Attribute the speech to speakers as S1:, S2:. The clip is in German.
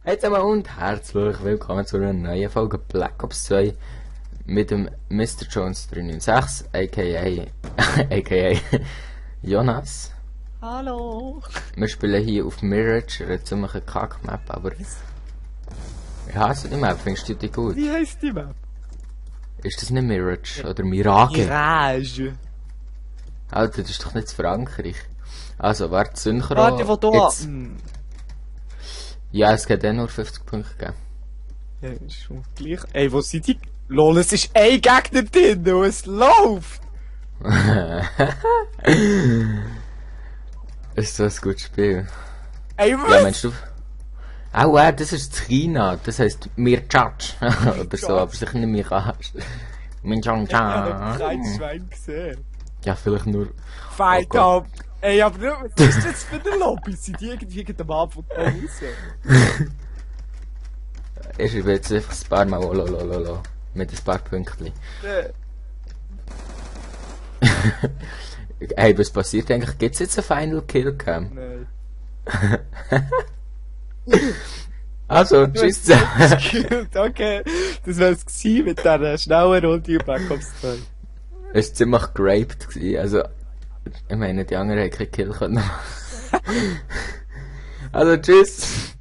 S1: Hey zusammen und herzlich willkommen zu einer neuen Folge Black Ops 2 mit dem Mr. Jones 396, aka Jonas.
S2: Hallo!
S1: Wir spielen hier auf Mirage, eine ziemliche Kack-Map, aber ich hasse die Map, findest du die gut?
S2: Wie heisst die Map?
S1: Ist das nicht Mirage oder Mirage?
S2: Mirage!
S1: Alter, das ist doch nicht Frankreich. Also, warte, Synchro...
S2: Warte, von da!
S1: Jetzt. Ja, es geht nur 50 Punkte geben.
S2: Ja, ist schon gleich. Ey, wo sind die? Lol, es ist ein Gegner drin und es läuft!
S1: Ist so ein gutes Spiel.
S2: Ey,
S1: Ja,
S2: was?
S1: meinst du? Oh, das ist China. Das heisst Mirage. Oder so, aber sicher nicht Mirage.
S2: Ich habe noch kein
S1: Mirage.
S2: Schwein gesehen.
S1: Ja, vielleicht nur...
S2: Fight
S1: Oh Gott.
S2: up! Ey, aber nur, was ist das für eine Lobby? Sind die irgendwie am Anfang da raus?
S1: Ich schreibe jetzt einfach ein paar Mal Lolololo. Mit ein paar Pünktchen. Hey, was passiert eigentlich? Gibt's jetzt einen Final Kill Cam?
S2: Nein.
S1: Also, tschüss zusammen.
S2: Okay, das wär's gewesen mit dieser schnellen Runde in Black Ops 2.
S1: Es war ziemlich geraped gewesen, also... Ich meine, die anderen haben keinen Kill können. Also, tschüss.